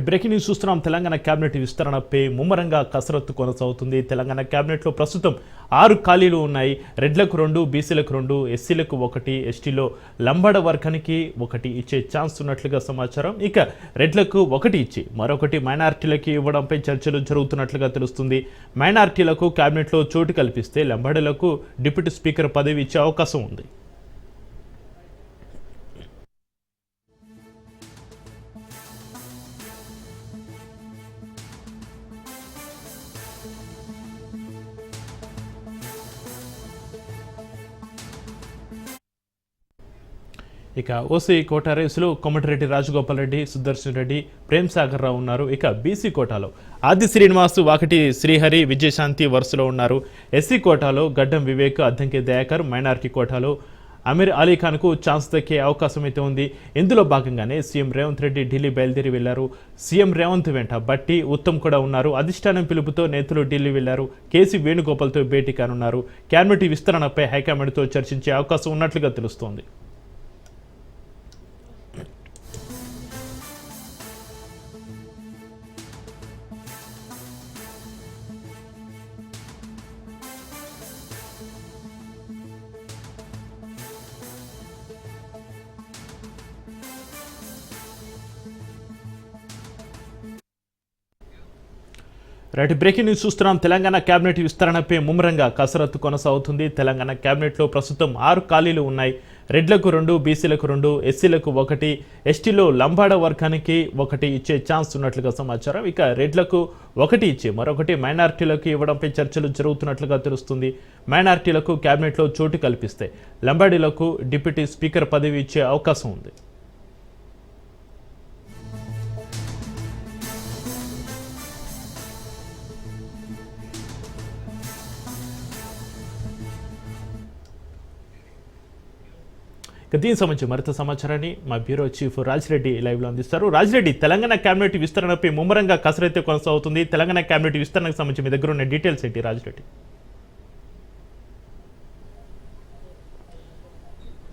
Breaking news చూస్తున్నాం. Telangana cabinet విస్తరణపై ముమ్మరంగా కసరత్తు కొనసాగుతుంది. తెలంగాణ కేబినెట్లో ప్రస్తుతం 6 ఖాళీలు ఉన్నాయి. రెడ్లకు 2, బీసీలకు 2, ఎస్సీలకు 1, ఎస్టీలో లంబాడ వర్గానికి 1 ఇచ్చే ఛాన్స్ ఉన్నట్లుగా సమాచారం. ఇక రెడ్లకు 1 ఇచ్చి మరొకటి మైనారిటీలకి ఇవ్వడంపై చర్చలు జరుగుతున్నట్లుగా తెలుస్తుంది. మైనారిటీలకు కేబినెట్లో చోటు కల్పిస్తే లంబాడలకు డిప్యూటీ స్పీకర్ పదవి ఇచ్చే అవకాశం ఉంది. ఇక ఓసీ కోటా రేసులో కోమటిరెడ్డి రాజగోపాల్ రెడ్డి, సుదర్శన్ రెడ్డి, ప్రేమ్ సాగర్ రావు ఉన్నారు. ఇక బీసీ కోటాలో ఆది శ్రీనివాస్, వాకటి శ్రీహరి, విజయశాంతి వరుసలో ఉన్నారు. ఎస్సీ కోటాలో గడ్డం వివేక్, అద్దంకి దయాకర్, మైనారిటీ కోటాలో అమీర్ అలీఖాన్కు ఛాన్స్ దక్కే అవకాశం అయితే ఉంది. ఇందులో భాగంగానే సీఎం రేవంత్ రెడ్డి ఢిల్లీ బయలుదేరి వెళ్లారు. సీఎం రేవంత్ వెంట బట్టి, ఉత్తమ్ కూడా ఉన్నారు. అధిష్టానం పిలుపుతో నేతలు ఢిల్లీ వెళ్లారు. కేసీ వేణుగోపాల్తో భేటీ కానున్నారు. కేబినెట్ విస్తరణపై హైకమాండ్తో చర్చించే అవకాశం ఉన్నట్లుగా తెలుస్తోంది. రైట్, బ్రేకింగ్ న్యూస్ చూస్తున్నాం. తెలంగాణ కేబినెట్ విస్తరణపై ముమ్మరంగా కసరత్తు కొనసాగుతుంది. తెలంగాణ కేబినెట్లో ప్రస్తుతం 6 ఖాళీలు ఉన్నాయి. రెడ్లకు 2, బీసీలకు 2, ఎస్సీలకు 1, ఎస్టీలో లంబాడ వర్గానికి 1 ఇచ్చే ఛాన్స్ ఉన్నట్లుగా సమాచారం. ఇక రెడ్లకు 1 ఇచ్చి మరొకటి మైనారిటీలకు ఇవ్వడంపై చర్చలు జరుగుతున్నట్లుగా తెలుస్తుంది. మైనారిటీలకు కేబినెట్లో చోటు కల్పిస్తే లంబాడీలకు డిప్యూటీ స్పీకర్ పదవి ఇచ్చే అవకాశం ఉంది. దీనికి సంబంధించి మరింత సమాచారాన్ని మా బ్యూరో చీఫ్ రాజిరెడ్డి లైవ్లో అందిస్తారు. రాజిరెడ్డి, తెలంగాణ కేబినెట్ విస్తరణపై ముమ్మరంగా కసరత్తు కొనసాగుతుంది. తెలంగాణ కేబినెట్ విస్తరణకు సంబంధించి మీ దగ్గర ఉన్న డీటెయిల్స్ ఏంటి రాజిరెడ్డి?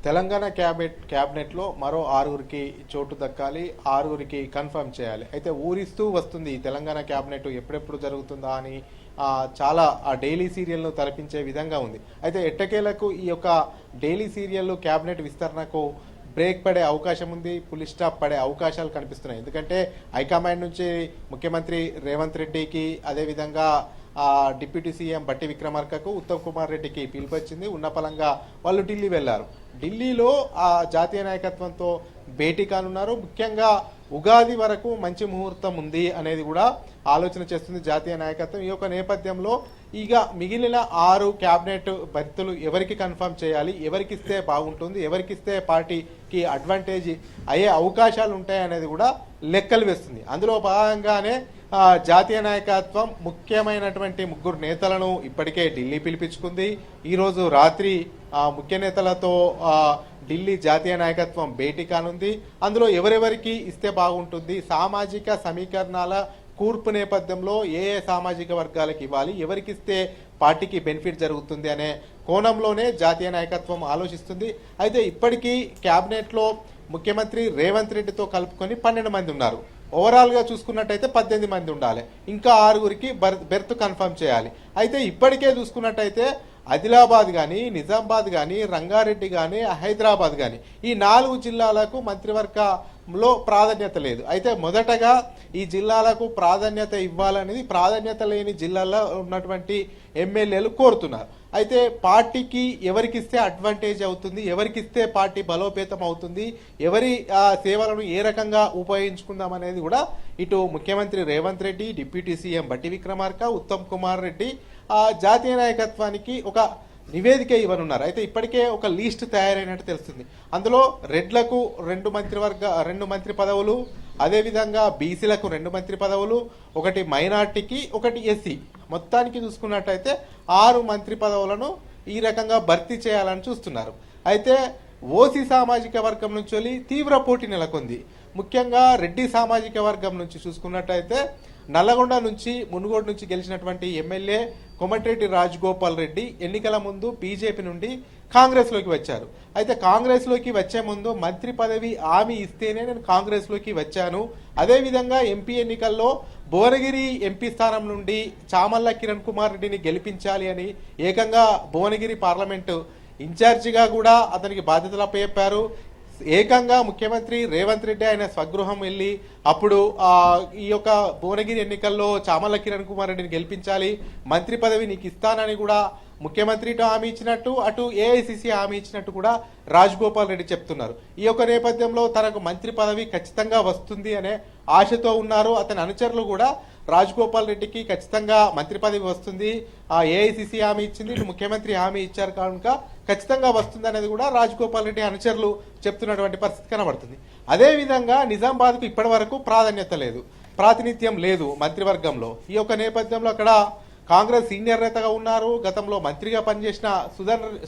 తెలంగాణ క్యాబినెట్లో మరో 6గురికి చోటు దక్కాలి, 6గురికి కన్ఫర్మ్ చేయాలి. అయితే ఊరిస్తూ వస్తుంది ఈ తెలంగాణ క్యాబినెట్ ఎప్పుడెప్పుడు జరుగుతుందా అని చాలా ఆ డైలీ సీరియల్ను తలపించే విధంగా ఉంది. అయితే ఎట్టకేలకు ఈ యొక్క డైలీ సీరియల్ క్యాబినెట్ విస్తరణకు బ్రేక్ పడే అవకాశం ఉంది, ఫుల్ స్టాప్ పడే అవకాశాలు కనిపిస్తున్నాయి. ఎందుకంటే హైకమాండ్ నుంచి ముఖ్యమంత్రి రేవంత్ రెడ్డికి, అదేవిధంగా డిప్యూటీ సీఎం బట్టి విక్రమార్కకు, ఉత్తమ్ కుమార్ రెడ్డికి పిలుపొచ్చింది. ఉన్నపలంగా వాళ్ళు ఢిల్లీ వెళ్లారు. ఢిల్లీలో ఆ జాతీయ నాయకత్వంతో భేటీ కానున్నారు. ముఖ్యంగా ఉగాది వరకు మంచి ముహూర్తం ఉంది అనేది కూడా ఆలోచన చేస్తుంది జాతీయ నాయకత్వం. ఈ యొక్క నేపథ్యంలో ఇక మిగిలిన 6 క్యాబినెట్ భర్తలు ఎవరికి కన్ఫర్మ్ చేయాలి, ఎవరికిస్తే బాగుంటుంది, ఎవరికిస్తే పార్టీకి అడ్వాంటేజ్ అయ్యే అవకాశాలు ఉంటాయనేది కూడా లెక్కలు వేస్తుంది. అందులో భాగంగానే జాతీయ నాయకత్వం ముఖ్యమైనటువంటి 3 నేతలను ఇప్పటికే ఢిల్లీ పిలిపించుకుంది. ఈరోజు రాత్రి ముఖ్య నేతలతో ఢిల్లీ జాతీయ నాయకత్వం భేటీ కానుంది. అందులో ఎవరెవరికి ఇస్తే బాగుంటుంది, సామాజిక సమీకరణాల కూర్పు నేపథ్యంలో ఏ సామాజిక వర్గాలకు ఇవ్వాలి, ఎవరికిస్తే పార్టీకి బెనిఫిట్ జరుగుతుంది అనే కోణంలోనే జాతీయ నాయకత్వం ఆలోచిస్తుంది. అయితే ఇప్పటికీ క్యాబినెట్లో ముఖ్యమంత్రి రేవంత్ రెడ్డితో కలుపుకొని 12 మంది ఉన్నారు. ఓవరాల్గా చూసుకున్నట్టయితే 18 మంది ఉండాలి. ఇంకా 6గురికి బెర్త్ కన్ఫర్మ్ చేయాలి. అయితే ఇప్పటికే చూసుకున్నట్టయితే ఆదిలాబాద్ కానీ, నిజామాబాద్ కానీ, రంగారెడ్డి కానీ, హైదరాబాద్ కానీ ఈ 4 జిల్లాలకు మంత్రివర్గంలో ప్రాధాన్యత లేదు. అయితే మొదటగా ఈ జిల్లాలకు ప్రాధాన్యత ఇవ్వాలనేది ప్రాధాన్యత లేని జిల్లాల్లో ఉన్నటువంటి ఎమ్మెల్యేలు కోరుతున్నారు. అయితే పార్టీకి ఎవరికిస్తే అడ్వాంటేజ్ అవుతుంది, ఎవరికిస్తే పార్టీ బలోపేతం అవుతుంది, ఎవరి సేవలను ఏ రకంగా ఉపయోగించుకుందాం అనేది కూడా ఇటు ముఖ్యమంత్రి రేవంత్ రెడ్డి, డిప్యూటీ సీఎం బట్టి విక్రమార్క, ఉత్తమ్ కుమార్ రెడ్డి జాతీయ నాయకత్వానికి ఒక నివేదిక ఇవ్వనున్నారు. అయితే ఇప్పటికే ఒక లిస్ట్ తయారైనట్టు తెలుస్తుంది. అందులో రెడ్లకు 2 మంత్రి పదవులు, అదేవిధంగా బీసీలకు 2 మంత్రి పదవులు, 1 మైనార్టీకి, 1 ఎస్సీ, మొత్తానికి చూసుకున్నట్టయితే 6 మంత్రి పదవులను ఈ రకంగా భర్తీ చేయాలని చూస్తున్నారు. అయితే ఓసీ సామాజిక వర్గం నుంచి తీవ్ర పోటీ నెలకొంది. ముఖ్యంగా రెడ్డి సామాజిక వర్గం నుంచి చూసుకున్నట్టయితే నల్లగొండ నుంచి మునుగోడు నుంచి గెలిచినటువంటి ఎమ్మెల్యే కోమటిరెడ్డి రాజగోపాల్ రెడ్డి ఎన్నికల ముందు బీజేపీ నుండి కాంగ్రెస్లోకి వచ్చారు. అయితే కాంగ్రెస్లోకి వచ్చే ముందు మంత్రి పదవి హామీ ఇస్తేనే నేను కాంగ్రెస్లోకి వచ్చాను. అదేవిధంగా ఎంపీ ఎన్నికల్లో భువనగిరి ఎంపీ స్థానం నుండి చామల్ల కిరణ్ కుమార్ రెడ్డిని గెలిపించాలి అని ఏకంగా భువనగిరి పార్లమెంటు ఇన్ఛార్జిగా కూడా అతనికి బాధ్యతలు అప్పచెప్పారు. ఏకంగా ముఖ్యమంత్రి రేవంత్ రెడ్డి ఆయన స్వగృహం వెళ్ళి అప్పుడు ఈ యొక్క భువనగిరి ఎన్నికల్లో చామల్ల కిరణ్ కుమార్ రెడ్డిని గెలిపించాలి, మంత్రి పదవి నీకు ఇస్తానని కూడా ముఖ్యమంత్రి హామీ ఇచ్చినట్టు, అటు ఏఐసిసి హామీ ఇచ్చినట్టు కూడా రాజగోపాల్ రెడ్డి చెప్తున్నారు. ఈ యొక్క నేపథ్యంలో తనకు మంత్రి పదవి ఖచ్చితంగా వస్తుంది అనే ఆశతో ఉన్నారు. అతని అనుచరులు కూడా రాజగోపాల్ రెడ్డికి ఖచ్చితంగా మంత్రి పదవి వస్తుంది, ఏఐసిసి హామీ ఇచ్చింది, ముఖ్యమంత్రి హామీ ఇచ్చారు కనుక ఖచ్చితంగా వస్తుంది అనేది కూడా రాజగోపాల్ రెడ్డి అనుచరులు చెప్తున్నటువంటి పరిస్థితి కనబడుతుంది. అదేవిధంగా నిజామాబాద్కు ఇప్పటి వరకు ప్రాధాన్యత లేదు, ప్రాతినిధ్యం లేదు మంత్రివర్గంలో. ఈ యొక్క నేపథ్యంలో అక్కడ కాంగ్రెస్ సీనియర్ నేతగా ఉన్నారు, గతంలో మంత్రిగా పనిచేసిన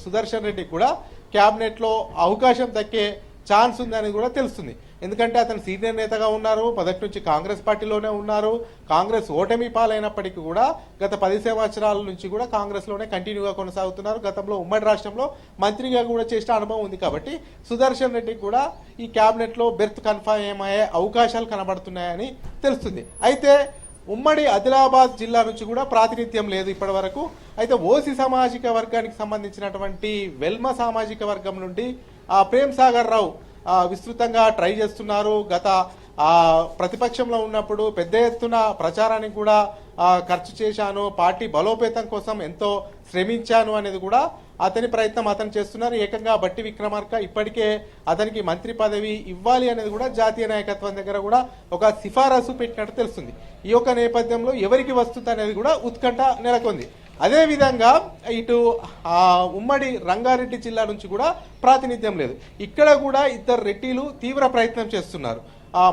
సుదర్శన్ రెడ్డి కూడా క్యాబినెట్ లో అవకాశం దక్కే ఛాన్స్ ఉందని కూడా తెలుస్తుంది. ఎందుకంటే అతను సీనియర్ నేతగా ఉన్నారు, మొదటి నుంచి కాంగ్రెస్ పార్టీలోనే ఉన్నారు. కాంగ్రెస్ ఓటమి పాలైనప్పటికీ కూడా గత 10 సంవత్సరాల నుంచి కూడా కాంగ్రెస్ లోనే కంటిన్యూగా కొనసాగుతున్నారు. గతంలో ఉమ్మడి రాష్ట్రంలో మంత్రిగా కూడా చేసిన అనుభవం ఉంది కాబట్టి సుదర్శన్ రెడ్డికి కూడా ఈ క్యాబినెట్ లో బెర్త్ కన్ఫర్మ్ అయ్యే అవకాశాలు కనబడుతున్నాయని తెలుస్తుంది. అయితే ఉమ్మడి ఆదిలాబాద్ జిల్లా నుంచి కూడా ప్రాతినిధ్యం లేదు ఇప్పటి వరకు. అయితే ఓసీ సామాజిక వర్గానికి సంబంధించినటువంటి వెల్మ సామాజిక వర్గం నుండి ప్రేమ్ సాగర్ రావు విస్తృతంగా ట్రై చేస్తున్నారు. గత ప్రతిపక్షంలో ఉన్నప్పుడు పెద్ద ఎత్తున ప్రచారానికి కూడా ఖర్చు చేశాను, పార్టీ బలోపేతం కోసం ఎంతో శ్రమించాను అనేది కూడా అతని ప్రయత్నం అతను చేస్తున్నారు. ఏకంగా బట్టి విక్రమార్క ఇప్పటికే అతనికి మంత్రి పదవి ఇవ్వాలి అనేది కూడా జాతీయ నాయకత్వం దగ్గర కూడా ఒక సిఫారసు పెట్టినట్టు తెలుస్తుంది. ఈ యొక్క నేపథ్యంలో ఎవరికి వస్తుంది అనేది కూడా ఉత్కంఠ నెలకొంది. అదేవిధంగా ఇటు ఉమ్మడి రంగారెడ్డి జిల్లా నుంచి కూడా ప్రాతినిధ్యం లేదు. ఇక్కడ కూడా ఇద్దరు రెడ్డిలు తీవ్ర ప్రయత్నం చేస్తున్నారు.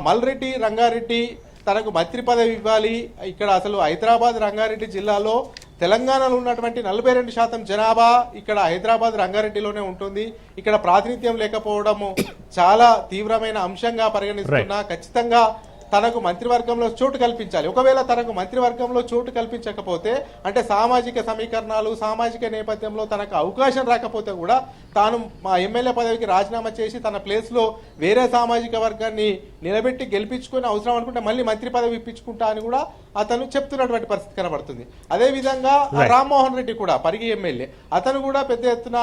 మల్రెడ్డి రంగారెడ్డి తనకు మంత్రి పదవి ఇవ్వాలి. ఇక్కడ అసలు హైదరాబాద్ రంగారెడ్డి జిల్లాలో తెలంగాణలో ఉన్నటువంటి 42% జనాభా ఇక్కడ హైదరాబాద్ రంగారెడ్డిలోనే ఉంటుంది. ఇక్కడ ప్రాతినిధ్యం లేకపోవడము చాలా తీవ్రమైన అంశంగా పరిగణిస్తున్నా ఖచ్చితంగా తనకు మంత్రివర్గంలో చోటు కల్పించాలి. ఒకవేళ తనకు మంత్రివర్గంలో చోటు కల్పించకపోతే అంటే సామాజిక సమీకరణాలు సామాజిక నేపథ్యంలో తనకు అవకాశం రాకపోతే కూడా తాను మా ఎమ్మెల్యే పదవికి రాజీనామా చేసి తన ప్లేస్ లో వేరే సామాజిక వర్గాన్ని నిలబెట్టి గెలిపించుకొని అవసరం అనుకుంటే మళ్ళీ మంత్రి పదవి ఇప్పించుకుంటా అని కూడా అతను చెప్తున్నటువంటి పరిస్థితి కనబడుతుంది. అదే విధంగా రామ్మోహన్ రెడ్డి కూడా పరిగి ఎమ్మెల్యే అతను కూడా పెద్ద ఎత్తున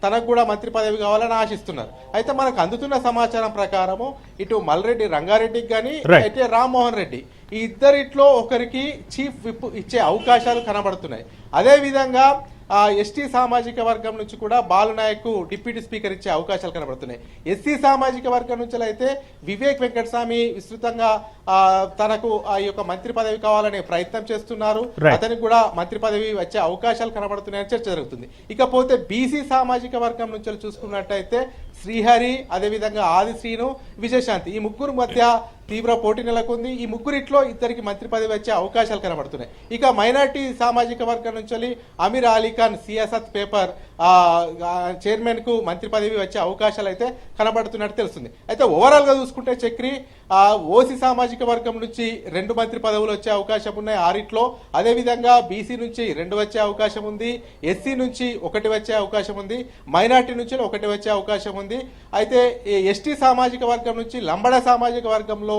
తనకు కూడా మంత్రి పదవి కావాలని ఆశిస్తున్నారు. అయితే మనకు అందుతున్న సమాచారం ప్రకారము ఇటు మల్రెడ్డి రంగారెడ్డికి కానీ అయితే రామ్మోహన్ రెడ్డి ఈ ఇద్దరిట్లో ఒకరికి చీఫ్ విప్ ఇచ్చే అవకాశాలు కనబడుతున్నాయి. అదే విధంగా ఎస్టీ సామాజిక వర్గం నుంచి కూడా బాలునాయక్ డిప్యూటీ స్పీకర్ ఇచ్చే అవకాశాలు కనబడుతున్నాయి. ఎస్సీ సామాజిక వర్గం నుంచి అయితే వివేక్ వెంకటస్వామి విస్తృతంగా తనకు ఆ యొక్క మంత్రి పదవి కావాలనే ప్రయత్నం చేస్తున్నారు. అతనికి కూడా మంత్రి పదవి వచ్చే అవకాశాలు కనబడుతున్నాయని చర్చ జరుగుతుంది. ఇకపోతే బీసీ సామాజిక వర్గం నుంచి చూసుకున్నట్టయితే శ్రీహరి అదేవిధంగా ఆది శ్రీను విజయశాంతి ఈ ముగ్గురు మధ్య తీవ్ర పోటీ నెలకొంది. ఈ ముగ్గురిట్లో ఇద్దరికి మంత్రి పదవి వచ్చే అవకాశాలు కనబడుతున్నాయి. ఇక మైనార్టీ సామాజిక వర్గం నుంచి అమీర్ అలీ ఖాన్ సియాసత్ పేపర్ చైర్మన్ కు మంత్రి పదవి వచ్చే అవకాశాలు అయితే కనబడుతున్నట్టు తెలుస్తుంది. అయితే ఓవరాల్ గా చూసుకుంటే చక్రి ఓసీ సామాజిక వర్గం నుంచి 2 మంత్రి పదవులు వచ్చే అవకాశం ఉన్నాయి 6ట్లో. అదేవిధంగా బీసీ నుంచి 2 వచ్చే అవకాశం ఉంది, ఎస్సీ నుంచి 1 వచ్చే అవకాశం ఉంది, మైనార్టీ నుంచి 1 వచ్చే అవకాశం ఉంది. అయితే ఎస్టీ సామాజిక వర్గం నుంచి లంబడ సామాజిక వర్గంలో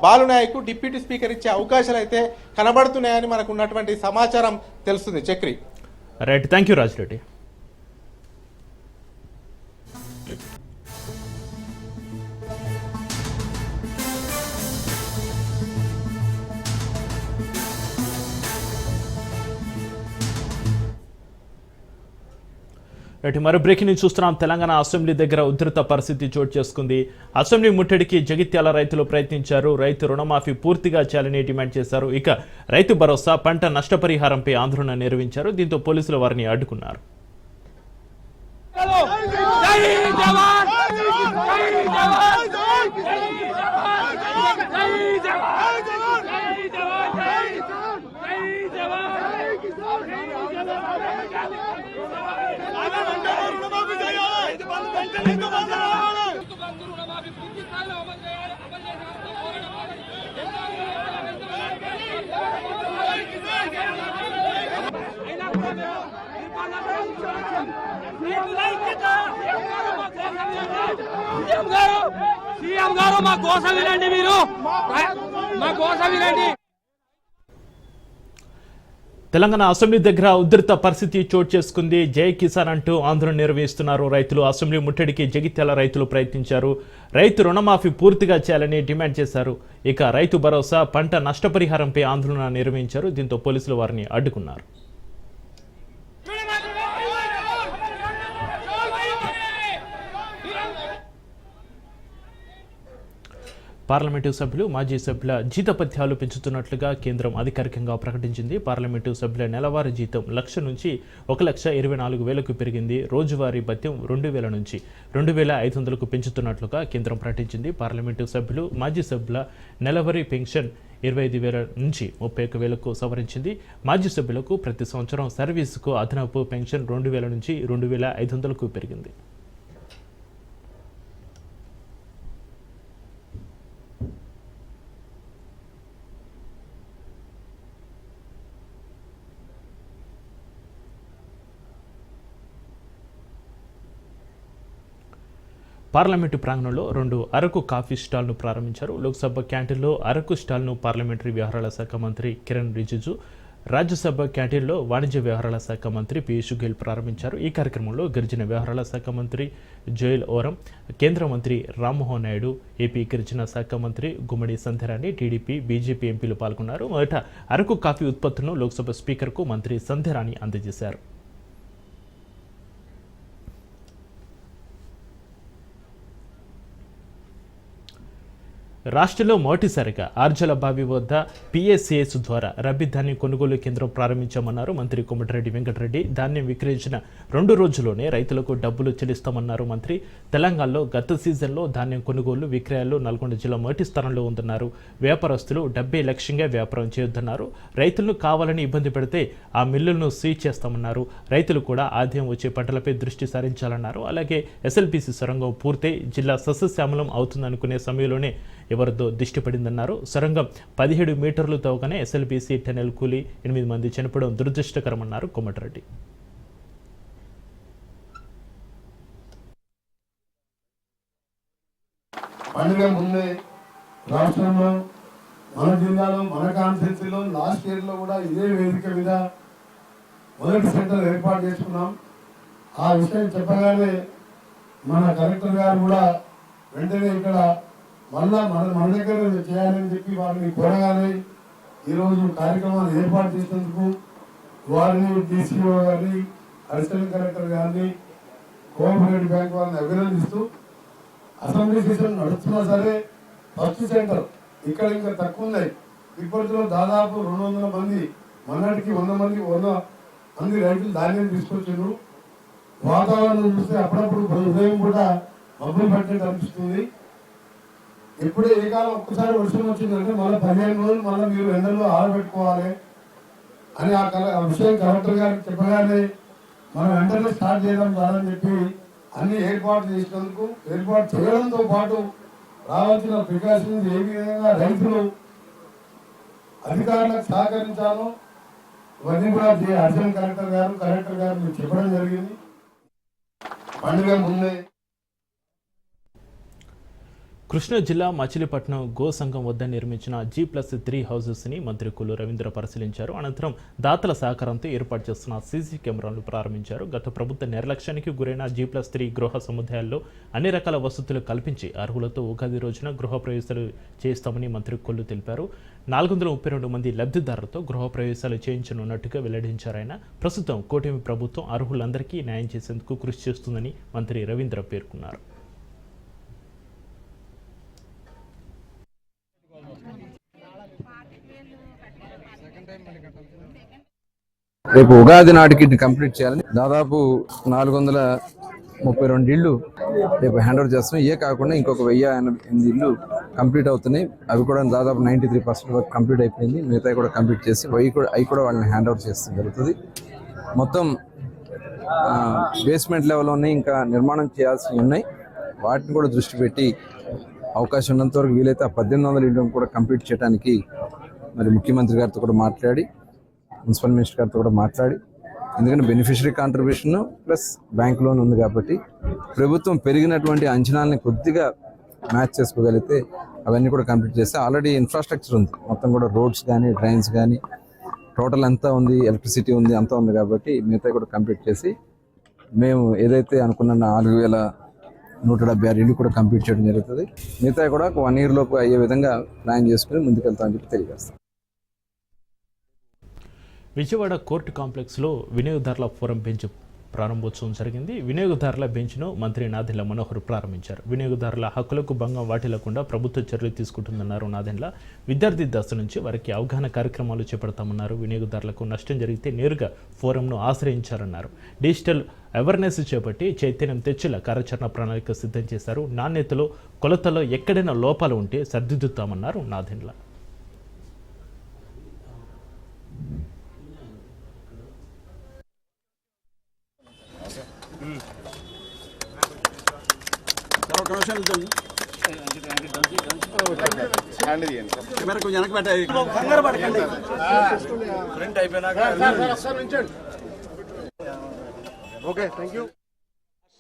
బాలునాయక్ డిప్యూటీ స్పీకర్ ఇచ్చే అవకాశాలు అయితే కనబడుతున్నాయని మనకు ఉన్నటువంటి సమాచారం తెలుస్తుంది. Chakri right, thank you Rajireddy. మరో బ్రేకింగ్ న్యూస్ చూస్తున్నాం. తెలంగాణ అసెంబ్లీ దగ్గర ఉధృత పరిస్థితి చోటు చేసుకుంది. అసెంబ్లీ ముట్టడికి జగిత్యాల రైతులు ప్రయత్నించారు. రైతు రుణమాఫీ పూర్తిగా చేయాలని డిమాండ్ చేశారు. ఇక రైతు భరోసా, పంట నష్టపరిహారంపై ఆందోళన నిర్వహించారు. దీంతో పోలీసులు వారిని అడ్డుకున్నారు. సీఎం గారు మా కోసం వినండి, మీరు మా కోసం వినండి. తెలంగాణ అసెంబ్లీ దగ్గర ఉధృత పరిస్థితి చోటు చేసుకుంది. జై కిసాన్ అంటూ ఆందోళన నిర్వహిస్తున్నారు రైతులు. అసెంబ్లీ ముట్టడికి జగిత్యాల రైతులు ప్రయత్నించారు. రైతు రుణమాఫీ పూర్తిగా చేయాలని డిమాండ్ చేశారు. ఇక రైతు భరోసా, పంట నష్టపరిహారంపై ఆందోళన నిర్వహించారు. దీంతో పోలీసులు వారిని అడ్డుకున్నారు. పార్లమెంటు సభ్యులు, మాజీ సభ్యుల జీతభత్యాలు పెంచుతున్నట్లుగా కేంద్రం అధికారికంగా ప్రకటించింది. పార్లమెంటు సభ్యుల నెలవారీ జీతం 1,00,000 నుంచి 1,24,000కు పెరిగింది. రోజువారీ భత్యం 2,000 నుంచి 2,500కు పెంచుతున్నట్లుగా కేంద్రం ప్రకటించింది. పార్లమెంటు సభ్యులు, మాజీ సభ్యుల నెలవారీ పెన్షన్ 25,000 నుంచి 31,000కు సవరించింది. మాజీ సభ్యులకు ప్రతి సంవత్సరం సర్వీసుకు అదనపు పెన్షన్ 2,000 నుంచి 2,500కు పెరిగింది. పార్లమెంటు ప్రాంగణంలో 2 అరకు కాఫీ స్టాల్ను ప్రారంభించారు. లోక్సభ క్యాంటీన్లో అరకు స్టాల్ను పార్లమెంటరీ వ్యవహారాల శాఖ మంత్రి కిరణ్ రిజిజు, రాజ్యసభ క్యాంటీన్లో వాణిజ్య వ్యవహారాల శాఖ మంత్రి పీయూష్ గోయల్ ప్రారంభించారు. ఈ కార్యక్రమంలో గిరిజన వ్యవహారాల శాఖ మంత్రి జోయల్ ఓరం, కేంద్ర మంత్రి రామ్మోహన్ నాయుడు, ఏపీ గిరిజన శాఖ మంత్రి గుమ్మడి సంధ్యారాణి, టీడీపీ, బీజేపీ ఎంపీలు పాల్గొన్నారు. మొదట అరకు కాఫీ ఉత్పత్తులను లోక్సభ స్పీకర్కు మంత్రి సంధ్యారాణి అందజేశారు. రాష్ట్రంలో మొదటిసారిగా ఆర్జల బావి వద్ద PSAS ద్వారా రబీ ధాన్యం కొనుగోలు కేంద్రం ప్రారంభించామన్నారు మంత్రి కోమటిరెడ్డి వెంకటరెడ్డి. ధాన్యం విక్రయించిన 2 రోజుల్లోనే రైతులకు డబ్బులు చెల్లిస్తామన్నారు మంత్రి. తెలంగాణలో గత సీజన్లో ధాన్యం కొనుగోలు, విక్రయాల్లో నల్గొండ జిల్లా మొదటి స్థానంలో ఉందన్నారు. వ్యాపారస్తులు డబ్బే లక్ష్యంగా వ్యాపారం చేయొద్దన్నారు. రైతులను కావాలని ఇబ్బంది పెడితే ఆ మిల్లులను సీజ్ చేస్తామన్నారు. రైతులు కూడా ఆదాయం వచ్చే పంటలపై దృష్టి సారించాలన్నారు. అలాగే SLBC సొరంగం పూర్తయి జిల్లా సస్యశ్యామలం అవుతుందనుకునే సమయంలోనే ఎవరితో దిష్టి పడిందన్నారు. సొరంగం 17 మీటర్లు తవ్వగానే SLBC టెనెల్ కూలి 8 మంది చనిపోవడం దురదృష్టకరమన్నారు కోమటిరెడ్డి. పండుగ ముందే రాష్ట్రంలో, మన జిల్లాలో, మన కాన్స్టిట్యూన్సీలో లాస్ట్ ఇయర్లో కూడా ఇదే వేదిక మీద మొదటి సెంటర్ ఏర్పాటు చేసుకున్నాం. ఆ విషయం చెప్పగానే మన కలెక్టర్ గారు కూడా వెంటనే ఇక్కడ మళ్ళా మన దగ్గర చేయాలని చెప్పి వారిని కోరగానే ఈరోజు కార్యక్రమాలు ఏర్పాటు చేసినందుకు వారిని, DCO గారిని, అడిషనల్ కలెక్టర్ గారిని, కోఆపరేటివ్ బ్యాంక్ వారిని అభినందిస్తూ, అసెంబ్లీ సెషన్ నడుస్తున్నా సరే ఫస్ట్ సెంటర్ ఇక్కడ ఇంకా తక్కువ ఉన్నాయి. ఇప్పటిలో దాదాపు 200 మంది, మొన్నటికి 100 మంది రైతులు ధాన్యం తీసుకొచ్చారు. వాతావరణం చూస్తే అప్పుడప్పుడు ఉదయం కూడా మబ్బులు పట్టినట్టు అనిపిస్తుంది. ఎప్పుడే ఏ కాలం ఒక్కసారి వర్షం వచ్చిందంటే మళ్ళీ 15 రోజులు మళ్ళీ మీరు ఎండల్లో ఆరబెట్టుకోవాలి అని ఆ విషయం కలెక్టర్ గారికి చెప్పగానే మనం వెంటనే స్టార్ట్ చేయడం కాదని చెప్పి అన్ని ఏర్పాటు చేసినందుకు, ఏర్పాటు చేయడంతో పాటు రావాల్సిన ప్రికాషన్స్ ఏ విధంగా రైతులు అధికారులకు సహకరించాలో ఇవన్నీ కూడా అడిషనల్ కలెక్టర్ గారు మీకు చెప్పడం జరిగింది. పండుగ ముందే కృష్ణా జిల్లా మచిలీపట్నం గో సంఘం వద్ద నిర్మించిన G+3 హౌసెస్ని మంత్రి కొల్లు రవీంద్ర పరిశీలించారు. అనంతరం దాతల సహకారంతో ఏర్పాటు చేస్తున్న సీసీ కెమెరాలను ప్రారంభించారు. గత ప్రభుత్వ నిర్లక్ష్యానికి గురైన G+3 గృహ సముదాయాల్లో అన్ని రకాల వసతులు కల్పించి అర్హులతో ఉగాది రోజున గృహ ప్రవేశాలు చేస్తామని మంత్రి కొల్లు తెలిపారు. 432 మంది లబ్ధిదారులతో గృహ ప్రవేశాలు చేయించనున్నట్టుగా వెల్లడించారు. ఆయన ప్రస్తుతం కూటమి ప్రభుత్వం అర్హులందరికీ న్యాయం చేసేందుకు కృషి చేస్తుందని మంత్రి రవీంద్ర పేర్కొన్నారు. రేపు ఉగాది నాటికి కంప్లీట్ చేయాలని దాదాపు 432 ఇళ్ళు రేపు హ్యాండ్ ఓవర్ చేస్తున్నాం. ఇవే కాకుండా ఇంకొక 1088 ఇళ్ళు కంప్లీట్ అవుతున్నాయి. అవి కూడా దాదాపు 93% వరకు కంప్లీట్ అయిపోయింది. మిగతా కూడా కంప్లీట్ చేసి అవి కూడా వాళ్ళని హ్యాండ్ ఓవర్ చేస్తాం జరుగుతుంది. మొత్తం బేస్మెంట్ లెవెల్లోనే ఇంకా నిర్మాణం చేయాల్సినవి ఉన్నాయి. వాటిని కూడా దృష్టి పెట్టి అవకాశం ఉన్నంత వరకు వీలైతే ఆ 1800 ఇళ్ళను కూడా కంప్లీట్ చేయడానికి మరి ముఖ్యమంత్రి గారితో కూడా మాట్లాడి, మున్సిపల్ మినిస్టర్ గారితో కూడా మాట్లాడి ఎందుకంటే beneficiary contribution plus bank loan ఉంది కాబట్టి ప్రభుత్వం పెరిగినటువంటి అంచనాలని కొద్దిగా మ్యాచ్ చేసుకోగలిగితే అవన్నీ కూడా కంప్లీట్ చేస్తే ఆల్రెడీ ఇన్ఫ్రాస్ట్రక్చర్ ఉంది, మొత్తం కూడా రోడ్స్ కానీ డ్రైన్స్ కానీ టోటల్ అంతా ఉంది, ఎలక్ట్రిసిటీ ఉంది, అంతా ఉంది కాబట్టి మిగతా కూడా కంప్లీట్ చేసి మేము ఏదైతే అనుకున్న 4176 ఇల్లు కూడా కంప్లీట్ చేయడం జరుగుతుంది. మిగతా కూడా 1 year లోపు అయ్యే విధంగా ప్లాన్ చేసుకుని ముందుకెళ్తామని చెప్పి తెలియజేస్తాం. విజయవాడ కోర్టు కాంప్లెక్స్లో వినియోగదారుల ఫోరం బెంచ్ ప్రారంభోత్సవం జరిగింది. వినియోగదారుల బెంచ్ను మంత్రి నాదెండ్ల మనోహర్ ప్రారంభించారు. వినియోగదారుల హక్కులకు భంగం వాటిల్లకుండా ప్రభుత్వ చర్యలు తీసుకుంటుందన్నారు నాదెండ్ల. విద్యార్థి దశ నుంచి వారికి అవగాహన కార్యక్రమాలు చేపడతామన్నారు. వినియోగదారులకు నష్టం జరిగితే నేరుగా ఫోరంను ఆశ్రయించారన్నారు. డిజిటల్ అవేర్నెస్ చేపట్టి చైతన్యం తెచ్చేలా కార్యాచరణ ప్రణాళిక సిద్ధం చేశారు. నాణ్యతలో కొలతలో ఎక్కడైనా లోపాలు ఉంటే సరిదిద్దుతామన్నారు నాదెండ్ల.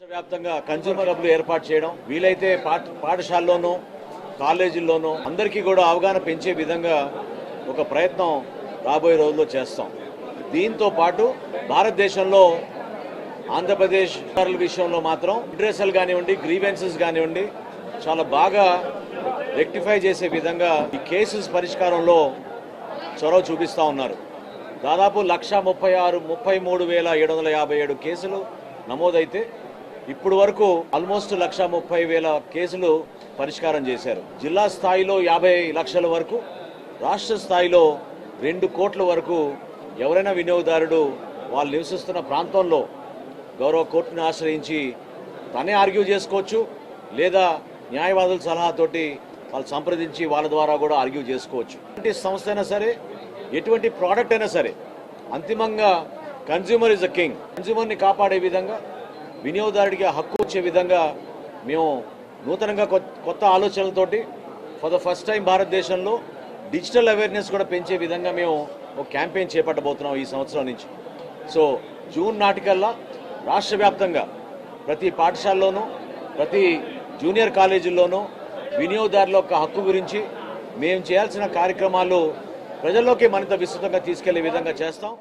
వ్యాప్తంగా కన్స్యూమర్ హబ్లు ఏర్పాటు చేయడం, వీలైతే పాఠశాలలోనూ కాలేజీల్లోనూ అందరికీ కూడా అవగాహన పెంచే విధంగా ఒక ప్రయత్నం రాబోయే రోజుల్లో చేస్తాం. దీంతో పాటు భారతదేశంలో ఆంధ్రప్రదేశ్ విషయంలో మాత్రం అడ్రెస్లు కానివ్వండి, గ్రీవెన్సెస్ కానివ్వండి చాలా బాగా రెక్టిఫై చేసే విధంగా ఈ కేసెస్ పరిష్కారంలో చొరవ చూపిస్తూ ఉన్నారు. దాదాపు 1,33,757 కేసులు నమోదైతే ఇప్పుడు వరకు ఆల్మోస్ట్ 1,30,000 కేసులు పరిష్కారం చేశారు. జిల్లా స్థాయిలో 50 లక్షల వరకు, రాష్ట్ర స్థాయిలో 2 కోట్ల వరకు ఎవరైనా వినియోగదారుడు వాళ్ళు నివసిస్తున్న ప్రాంతంలో గౌరవ కోర్టును ఆశ్రయించి తనే ఆర్గ్యూ చేసుకోవచ్చు, లేదా న్యాయవాదుల సలహాతోటి వాళ్ళు సంప్రదించి వాళ్ళ ద్వారా కూడా ఆర్గ్యూ చేసుకోవచ్చు. ఎటువంటి సంస్థ అయినా సరే, ఎటువంటి ప్రోడక్ట్ అయినా సరే, అంతిమంగా కన్స్యూమర్ ఇస్ అ కింగ్. కన్స్యూమర్ని కాపాడే విధంగా, వినియోగదారుడికి హక్కు వచ్చే విధంగా మేము నూతనంగా కొత్త ఆలోచనలతోటి ఫర్ ద ఫస్ట్ టైం భారతదేశంలో డిజిటల్ అవేర్నెస్ కూడా పెంచే విధంగా మేము ఒక క్యాంపెయిన్ చేపట్టబోతున్నాం ఈ సంవత్సరం నుంచి. సో జూన్ నాటికల్లా రాష్ట్ర వ్యాప్తంగా ప్రతి పాఠశాలలోనూ, ప్రతి జూనియర్ కాలేజీల్లోనూ వినియోగదారుల యొక్క హక్కు గురించి మేము చేయాల్సిన కార్యక్రమాలు ప్రజల్లోకి మరింత విస్తృతంగా తీసుకెళ్లే విధంగా చేస్తాం.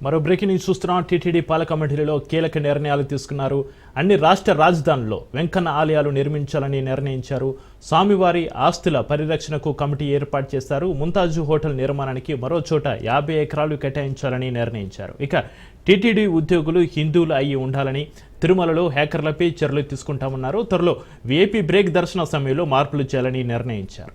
మరో బ్రేకింగ్ న్యూస్ చూస్తున్నాం. టీటీడీ పాలక మండలిలో కీలక నిర్ణయాలు తీసుకున్నారు. అన్ని రాష్ట్ర రాజధానుల్లో వెంకన్న ఆలయాలు నిర్మించాలని నిర్ణయించారు. స్వామివారి ఆస్తుల పరిరక్షణకు కమిటీ ఏర్పాటు చేశారు. ముంతాజు హోటల్ నిర్మాణానికి మరో చోట 50 ఎకరాలు కేటాయించాలని నిర్ణయించారు. ఇక టీటీడీ ఉద్యోగులు హిందువులు అయి ఉండాలని, తిరుమలలో హ్యాకర్లపై చర్యలు తీసుకుంటామన్నారు. త్వరలో వీఐపీ బ్రేక్ దర్శన సమయంలో మార్పులు చేయాలని నిర్ణయించారు.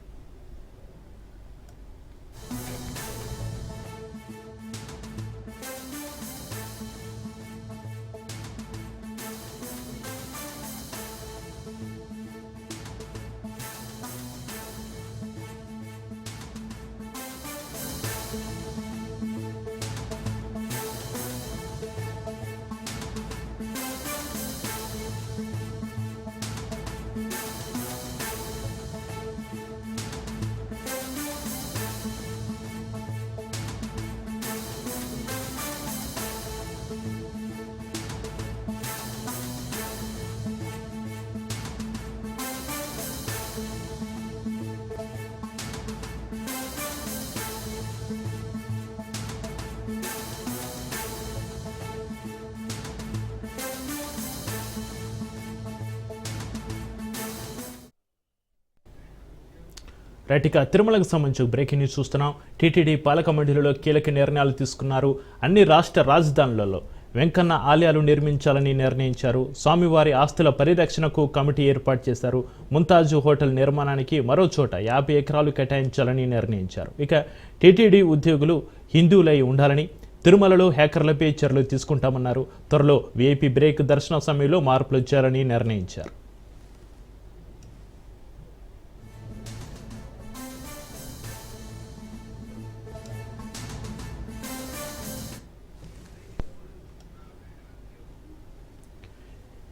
రైట్, ఇక తిరుమలకు సంబంధించి బ్రేకింగ్ న్యూస్ చూస్తున్నాం. టీటీడీ పాలక మండలిలో కీలక నిర్ణయాలు తీసుకున్నారు. అన్ని రాష్ట్ర రాజధానులలో వెంకన్న ఆలయాలు నిర్మించాలని నిర్ణయించారు. స్వామివారి ఆస్తుల పరిరక్షణకు కమిటీ ఏర్పాటు చేశారు. ముంతాజు హోటల్ నిర్మాణానికి మరో చోట 50 ఎకరాలు కేటాయించాలని నిర్ణయించారు. ఇక టీటీడీ ఉద్యోగులు హిందువులై ఉండాలని, తిరుమలలో హ్యాకర్లపై చర్యలు తీసుకుంటామన్నారు. త్వరలో వీఐపీ బ్రేక్ దర్శన సమయంలో మార్పులు వచ్చారని నిర్ణయించారు.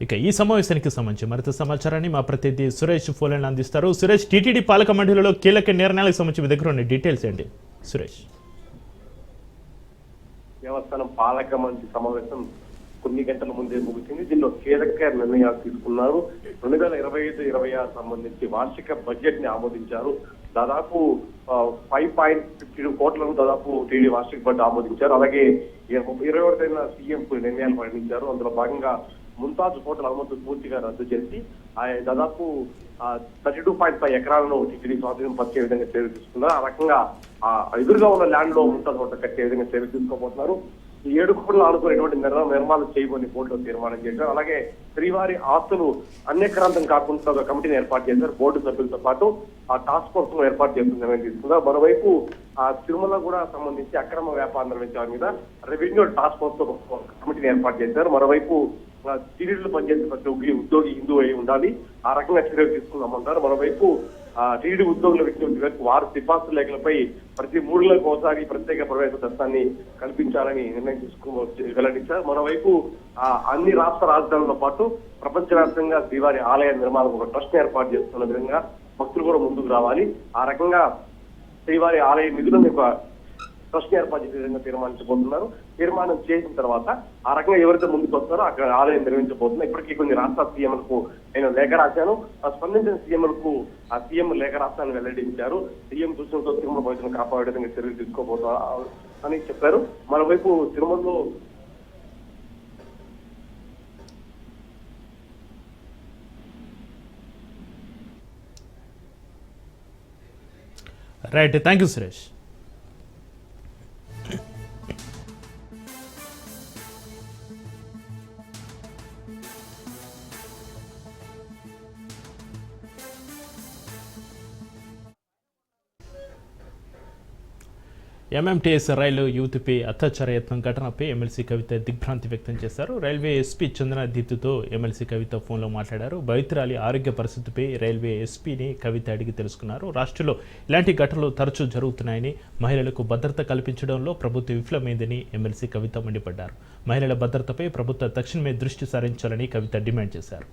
ఇక ఈ సమావేశానికి సంబంధించి మరింత సమాచారాన్ని మా ప్రతినిధి సురేష్ ఫోన్లను అందిస్తారు. సురేష్, టీటీడీ పాలక మండలిలో కీలక నిర్ణయాలకు సంబంధించి మీ దగ్గర ఉన్న డీటెయిల్స్ ఏంటి? సురేష్, దేవస్థానం పాలక మండలి సమావేశం కొన్ని గంటల ముందే ముగిసింది. దీనిలో కీలక నిర్ణయాలు తీసుకున్నారు. 2025-26 సంబంధించి వార్షిక బడ్జెట్ ని ఆమోదించారు. దాదాపు 5.52 కోట్లను దాదాపు టీడీ వార్షిక బడ్జెట్ ఆమోదించారు. అలాగే 21 సీఎం నిర్ణయాలు ప్రకటించారు. అందులో భాగంగా ముంతాజ్ హోటల్ అనుమతులు పూర్తిగా రద్దు చేసి దాదాపు 32.5 ఎకరాలను టీటీడీ స్వాధీనం పరిచే విధంగా చర్యలు తీసుకున్నారు. ఆ రకంగా ఎదురుగా ఉన్న ల్యాండ్ లో ముంతాజ్ హోటల్ కట్టే విధంగా చర్యలు తీసుకోబోతున్నారు. ఈ 7 కోట్లు ఆనుకునేటువంటి నిర్మాణాలు చేయబోని బోర్డులో తీర్మానం చేశారు. అలాగే శ్రీవారి ఆస్తులు అన్యక్రాంతం కాకుండా ఒక కమిటీని ఏర్పాటు చేశారు. బోర్డు సభ్యులతో పాటు ఆ టాస్క్ ఫోర్స్ ఏర్పాటు చేస్తున్న నిర్ణయం తీసుకున్నారు. మరోవైపు తిరుమల కూడా సంబంధించి అక్రమ వ్యాపారం నిర్వహించడం మీద రెవెన్యూ టాస్క్ ఫోర్స్ తో కమిటీని ఏర్పాటు చేశారు. మరోవైపు టీడీడీలో పనిచేసే ప్రతి ఉద్యోగి హిందూ అయి ఉండాలి, ఆ రకంగా చర్యలు తీసుకుందామంటారు. మరోవైపు టీడీ ఉద్యోగుల విజ్ఞప్తి వారి సిఫార్సు లేఖలపై ప్రతి 3 నెలలకు ఒకసారి ప్రత్యేక ప్రవేశ దర్శనాన్ని కల్పించాలని నిర్ణయం వెల్లడించారు. మరోవైపు అన్ని రాష్ట్ర రాజధానులతో పాటు ప్రపంచవ్యాప్తంగా శ్రీవారి ఆలయ నిర్మాణం ఒక ట్రస్ట్ ఏర్పాటు చేస్తున్న విధంగా భక్తులు కూడా ముందుకు రావాలి. ఆ రకంగా శ్రీవారి ఆలయ నిధులను ట్రస్ట్ ఏర్పాటు చేసే విధంగా తీర్మానించబోతున్నారు. తీర్మానం చేసిన తర్వాత ఆ రకంగా ఎవరైతే ముందుకు వస్తారో అక్కడ ఆలయం నిర్వహించబోతున్నారు. ఇప్పటికీ కొన్ని రాష్ట్ర సీఎంలకు నేను లేఖ రాశాను. స్పందించిన సీఎంలకు ఆ సీఎం లేఖ రాష్ట్రాన్ని వెల్లడించారు. సీఎం సూచనతో తిరుమల భవిష్యత్తును కాపాడే విధంగా చర్యలు తీసుకోబోతున్నారు అని చెప్పారు. మరోవైపు తిరుమలలో right, thank you Suresh. MMTS రైలు యువతిపై అత్యాచార యత్నం ఘటనపై ఎమ్మెల్సీ కవిత దిగ్భ్రాంతి వ్యక్తం చేశారు. రైల్వే ఎస్పీ చందన దీప్తితో ఎమ్మెల్సీ కవిత ఫోన్లో మాట్లాడారు. బాధితురాలి ఆరోగ్య పరిస్థితిపై రైల్వే ఎస్పీని కవిత అడిగి తెలుసుకున్నారు. రాష్ట్రంలో ఇలాంటి ఘటనలు తరచూ జరుగుతున్నాయని, మహిళలకు భద్రత కల్పించడంలో ప్రభుత్వం విఫలమైందని ఎమ్మెల్సీ కవిత మండిపడ్డారు. మహిళల భద్రతపై ప్రభుత్వం తక్షణమే దృష్టి సారించాలని కవిత డిమాండ్ చేశారు.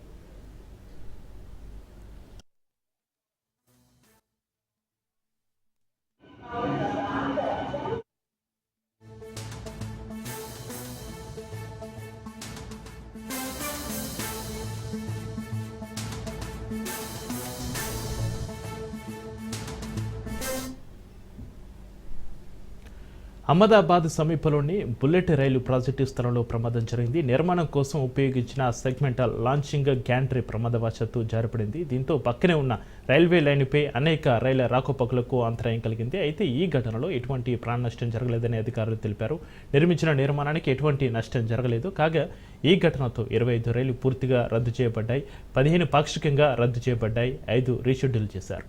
అహ్మదాబాద్ సమీపంలోని బుల్లెట్ రైలు ప్రాజెక్టు స్థలంలో ప్రమాదం జరిగింది. నిర్మాణం కోసం ఉపయోగించిన సెగ్మెంటల్ లాంచింగ్ గ్యాంట్రీ ప్రమాదవశాత్తు జారిపడింది. దీంతో పక్కనే ఉన్న రైల్వే లైన్పై అనేక రైళ్ల రాకపోకలకు అంతరాయం కలిగింది. అయితే ఈ ఘటనలో ఎటువంటి ప్రాణ నష్టం జరగలేదని అధికారులు తెలిపారు. నిర్మించిన నిర్మాణానికి ఎటువంటి నష్టం జరగలేదు. కాగా ఈ ఘటనతో 25 రైళ్లు పూర్తిగా రద్దు చేయబడ్డాయి, 15 పాక్షికంగా రద్దు చేయబడ్డాయి, 5 రీషెడ్యూల్ చేశారు.